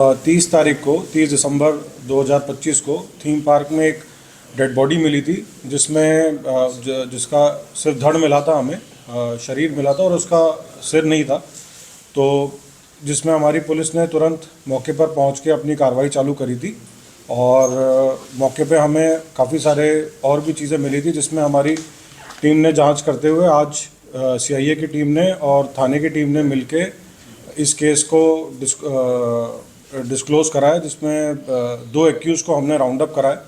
30 दिसंबर 2025 को theme park में एक डेड बॉडी मिली थी, जिसका सिर्फ धड़ मिला था, हमें शरीर मिला था और उसका सिर नहीं था। तो जिसमें हमारी पुलिस ने तुरंत मौके पर पहुंच के अपनी कार्रवाई चालू करी थी और मौके पे हमें काफ़ी सारे और भी चीज़ें मिली थी, जिसमें हमारी टीम ने जांच करते हुए आज सीआईए की टीम ने और थाने की टीम ने मिलके इस केस को डिस्क्लोज करा है, जिसमें 2 एक्यूज़ को हमने राउंड अप करा है।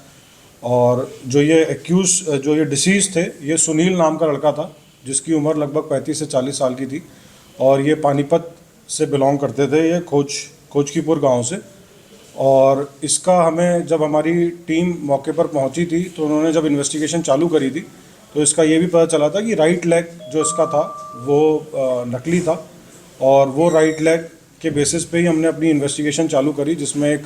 और जो ये डिसीज़ थे, ये सुनील नाम का लड़का था, जिसकी उम्र लगभग 35 से 40 साल की थी और ये पानीपत से बिलोंग करते थे, ये खोजकीपुर गांव से। और इसका हमें जब हमारी टीम मौके पर पहुंची थी तो उन्होंने जब इन्वेस्टिगेशन चालू करी थी तो इसका ये भी पता चला था कि राइट लेग जो इसका था वो नकली था और वो राइट लेग के बेसिस पे ही हमने अपनी इन्वेस्टिगेशन चालू करी, जिसमें एक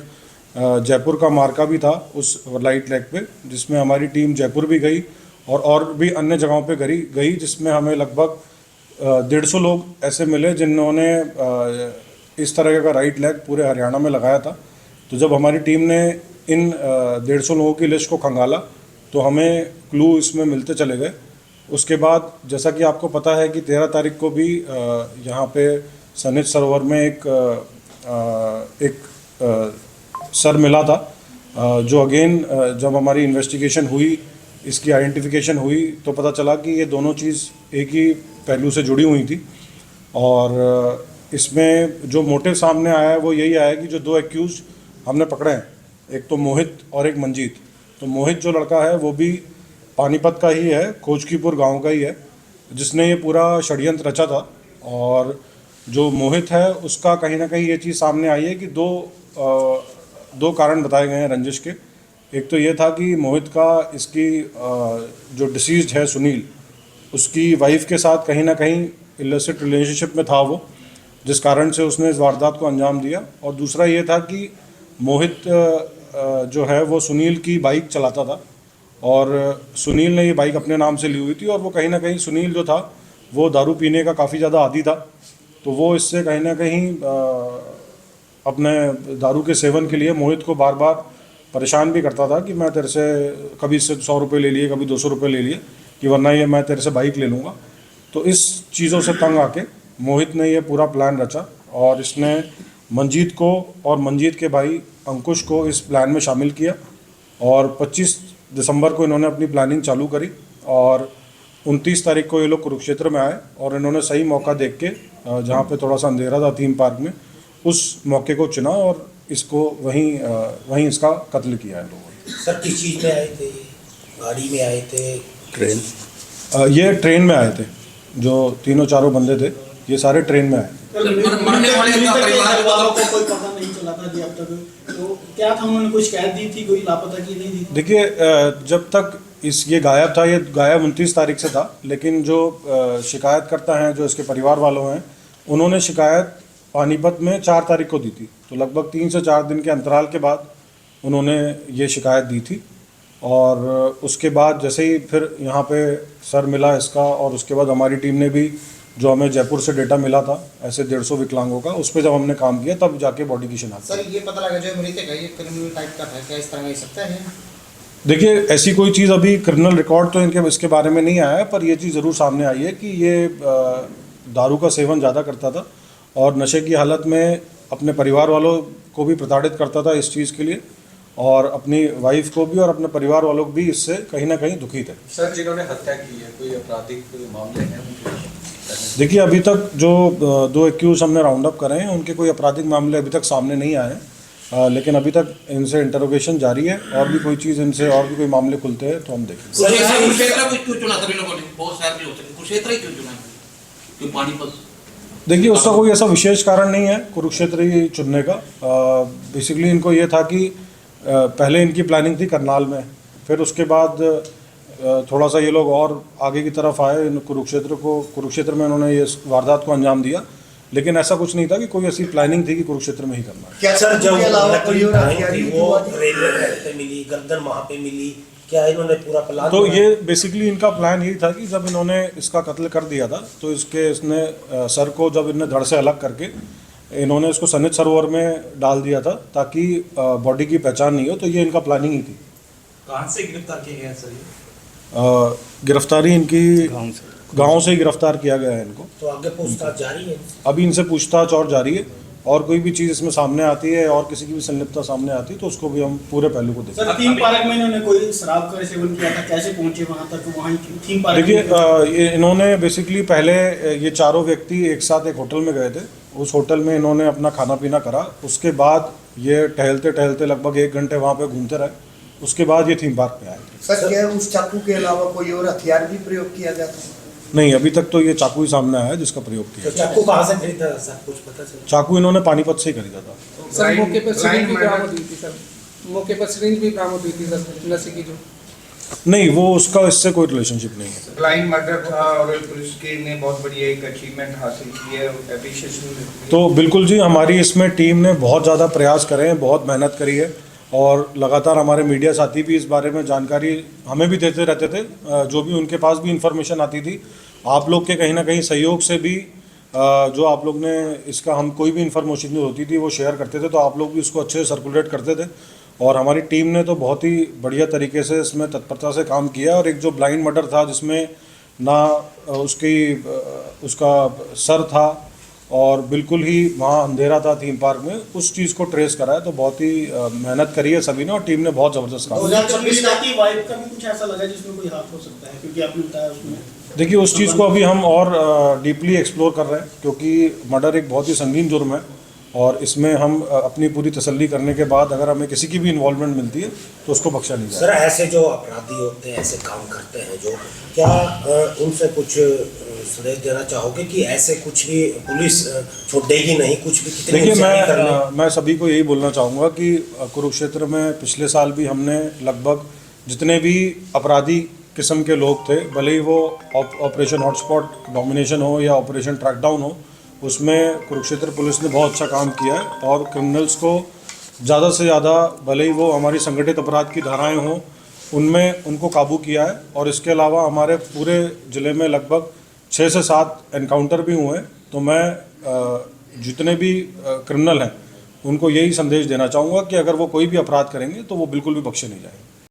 जयपुर का मार्का भी था उस राइट लेग पे, जिसमें हमारी टीम जयपुर भी गई और भी अन्य जगहों पे गई, जिसमें हमें लगभग 150 लोग ऐसे मिले जिन्होंने इस तरह का राइट लेग पूरे हरियाणा में लगाया था। तो जब हमारी टीम ने इन 150 लोगों की लिस्ट को खंगाला तो हमें क्लू इसमें मिलते चले गए। उसके बाद जैसा कि आपको पता है कि 13 तारीख को भी यहाँ पे सनित सरोवर में एक सर मिला था, जो अगेन जब हमारी इन्वेस्टिगेशन हुई, इसकी आइडेंटिफिकेशन हुई तो पता चला कि ये दोनों चीज़ एक ही पहलू से जुड़ी हुई थी। और इसमें जो मोटिव सामने आया है वो यही आया कि जो 2 एक्यूज़ हमने पकड़े हैं, एक तो मोहित और एक मंजीत। तो मोहित जो लड़का है वो भी पानीपत का ही है, खोजकीपुर गांव का ही है, जिसने ये पूरा षड्यंत्र रचा था। और जो मोहित है उसका कहीं ना कहीं ये चीज़ सामने आई है कि दो कारण बताए गए हैं रंजिश के। एक तो ये था कि मोहित का इसकी जो डिसीज्ड है सुनील, उसकी वाइफ के साथ कहीं ना कहीं इलिसिट रिलेशनशिप में था वो, जिस कारण से उसने इस वारदात को अंजाम दिया। और दूसरा ये था कि मोहित जो है वो सुनील की बाइक चलाता था और सुनील ने ये बाइक अपने नाम से ली हुई थी और वो कहीं ना कहीं सुनील जो था वो दारू पीने का काफ़ी ज़्यादा आदी था। तो वो इससे कहीं ना कहीं अपने दारू के सेवन के लिए मोहित को बार बार परेशान भी करता था कि मैं तेरे से कभी इससे 100 रुपये ले लिए, कभी 200 रुपये ले लिए, कि वरना ये मैं तेरे से बाइक ले लूँगा। तो इस चीज़ों से तंग आके मोहित ने ये पूरा प्लान रचा और इसने मंजीत को और मंजीत के भाई अंकुश को इस प्लान में शामिल किया। और 25 दिसंबर को इन्होंने अपनी प्लानिंग चालू करी और 29 तारीख को ये लोग कुरुक्षेत्र में आए और इन्होंने सही मौका देख के, जहाँ पे थोड़ा सा अंधेरा था थीम पार्क में, उस मौके को चुना और इसको वहीं इसका कत्ल किया है लोगों ने। सर किस चीज़ में आए थे? गाड़ी में आए थे? ट्रेन? ये ट्रेन में आए थे, जो 3-4 बंदे थे, ये सारे ट्रेन में आए थे। मरने वाले का परिवार वालों को कोई पता नहीं चला था जी अब तक, तो क्या था, उन्होंने कोई शिकायत दी थी, कोई लापता की नहीं दी? देखिए, जब तक ये गायब था, ये गायब 29 तारीख से था, लेकिन जो शिकायत करता है, जो इसके परिवार वालों हैं, उन्होंने शिकायत पानीपत में 4 तारीख को दी थी। तो लगभग 3 से 4 दिन के अंतराल के बाद उन्होंने ये शिकायत दी थी। और उसके बाद जैसे ही फिर यहाँ पे सर मिला इसका, और उसके बाद हमारी टीम ने भी, जो हमें जयपुर से डेटा मिला था ऐसे 150 विकलांगों का, उस पर जब हमने काम किया तब जाके बॉडी की शिनाख्त। सर ये पता लगा जो मृतक है ये क्रिमिनल टाइप का था, क्या इस तरह हो सकता है? देखिए, ऐसी कोई चीज़ अभी क्रिमिनल रिकॉर्ड तो इसके बारे में नहीं आया है, पर ये चीज़ ज़रूर सामने आई है कि ये दारू का सेवन ज़्यादा करता था और नशे की हालत में अपने परिवार वालों को भी प्रताड़ित करता था इस चीज़ के लिए, और अपनी वाइफ को भी और अपने परिवार वालों को भी इससे कहीं ना कहीं दुखी थे। सर जिन्होंने हत्या की है, कोई आपराधिक मामले हैं? देखिए, अभी तक जो 2 एक्यूज हमने राउंड अप करे हैं, उनके कोई आपराधिक मामले अभी तक सामने नहीं आए हैं, लेकिन अभी तक इनसे इंटरोगेशन जारी है। और भी कोई चीज़ इनसे और भी कोई मामले खुलते हैं तो हम देखेंगे। देखिए, उसका कोई ऐसा विशेष कारण नहीं है कुरुक्षेत्र ही चुनने का। बेसिकली इनको ये था कि पहले इनकी प्लानिंग थी करनाल में, फिर उसके बाद थोड़ा सा ये लोग और आगे की तरफ आए, कुरुक्षेत्र में उन्होंने ये वारदात को अंजाम दिया। लेकिन ऐसा कुछ नहीं था कि कोई ऐसी प्लानिंग थी कि कुरुक्षेत्र में ही करना है। क्या सर जब वो रेलवे ट्रैक पे मिली, गर्दन वहाँ पे मिली, क्या इन्होंने पूरा प्लान? तो ये बेसिकली इनका प्लान यही था कि जब इन्होंने इसका कत्ल कर दिया था तो इसने सर को जब इन्हें धड़ से अलग करके इन्होंने इसको सनित सरोवर में डाल दिया था ताकि बॉडी की पहचान नहीं हो, तो ये इनका प्लानिंग ही थी। कहाँ से गिरफ्तार किए गए हैं सर ये? गिरफ्तारी इनकी गांव से ही गिरफ्तार किया गया है इनको। तो आगे पूछताछ जारी है? अभी इनसे पूछताछ और जारी है, और कोई भी चीज़ इसमें सामने आती है और किसी की भी संलिप्तता सामने आती है तो उसको भी हम पूरे पहलू को देखेंगे। सर थीम पार्क में इन्होंने कोई शराब का सेवन किया था, कैसे पहुंचे वहां तक? वहां थीम पार्क देखिए, ये इन्होंने बेसिकली पहले ये चारों व्यक्ति एक साथ एक होटल में गए थे। उस होटल में इन्होंने अपना खाना पीना करा, उसके बाद ये टहलते टहलते लगभग 1 घंटे वहाँ पे घूमते रहे, उसके बाद ये थीम पार्क पे आए थे। सर क्या उस चाकू के अलावा कोई और हथियार भी प्रयोग किया गया था? नहीं, अभी तक तो ये चाकू ही सामने आया है जिसका प्रयोग तो किया। चाकू कहाँ से खरीदा था सर, कुछ पता चला? चाकू इन्होंने पानीपत से ही खरीदा था। सर मौके पर सिरिंज भी बरामद हुई थी सर, मौके पर सिरिंज भी बरामद हुई थी सर, नशे की जो। नहीं, वो उसका इससे कोई रिलेशनशिप नहीं है। ब्लाइंड मर्डर था और पुलिस की ने बहुत बड़ी एक अचीवमेंट हासिल की है, एप्रिशिएशन। तो बिल्कुल जी, हमारी इसमें टीम ने बहुत ज़्यादा प्रयास करे हैं, बहुत मेहनत करी है, और लगातार हमारे मीडिया साथी भी इस बारे में जानकारी हमें भी देते रहते थे। जो भी उनके पास भी इंफॉर्मेशन आती थी, आप लोग के कहीं ना कहीं सहयोग से भी जो आप लोग ने इसका, हम कोई भी इंफॉर्मेशन जो होती थी वो शेयर करते थे, तो आप लोग भी उसको अच्छे से सर्कुलेट करते थे, और हमारी टीम ने तो बहुत ही बढ़िया तरीके से इसमें तत्परता से काम किया। और एक जो ब्लाइंड मर्डर था जिसमें ना उसका सर था और बिल्कुल ही वहाँ अंधेरा था थीम पार्क में, उस चीज़ को ट्रेस करा है। तो बहुत ही मेहनत करी है सभी ने, और टीम ने बहुत ज़बरदस्त काम किया। 2026 की वाइब का भी कुछ ऐसा लगा जिसमें कोई हाथ हो सकता है, क्योंकि आपने बताया उसमें। देखिए, उस चीज़ को अभी हम और डीपली एक्सप्लोर कर रहे हैं, क्योंकि मर्डर एक बहुत ही संगीन जुर्म है, और इसमें हम अपनी पूरी तसल्ली करने के बाद अगर हमें किसी की भी इन्वॉल्वमेंट मिलती है तो उसको बख्शा नहीं सर जाएगा। ऐसे जो अपराधी होते हैं, ऐसे काम करते हैं जो, क्या उनसे कुछ संदेश देना चाहोगे कि ऐसे कुछ भी पुलिस छोड़ेगी नहीं, कुछ भी? कितनी देखिए, होशियारी कर ले? मैं सभी को यही बोलना चाहूँगा कि कुरुक्षेत्र में पिछले साल भी हमने लगभग जितने भी अपराधी किस्म के लोग थे, भले ही वो ऑपरेशन हॉटस्पॉट डोमिनेशन हो या ऑपरेशन ट्रैकडाउन हो, उसमें कुरुक्षेत्र पुलिस ने बहुत अच्छा काम किया है, और क्रिमिनल्स को ज़्यादा से ज़्यादा, भले ही वो हमारी संगठित अपराध की धाराएं हों, उनमें उनको काबू किया है। और इसके अलावा हमारे पूरे ज़िले में लगभग 6 से 7 एनकाउंटर भी हुए हैं। तो मैं जितने भी क्रिमिनल हैं उनको यही संदेश देना चाहूँगा कि अगर वो कोई भी अपराध करेंगे तो वो बिल्कुल भी बख्शे नहीं जाएंगे।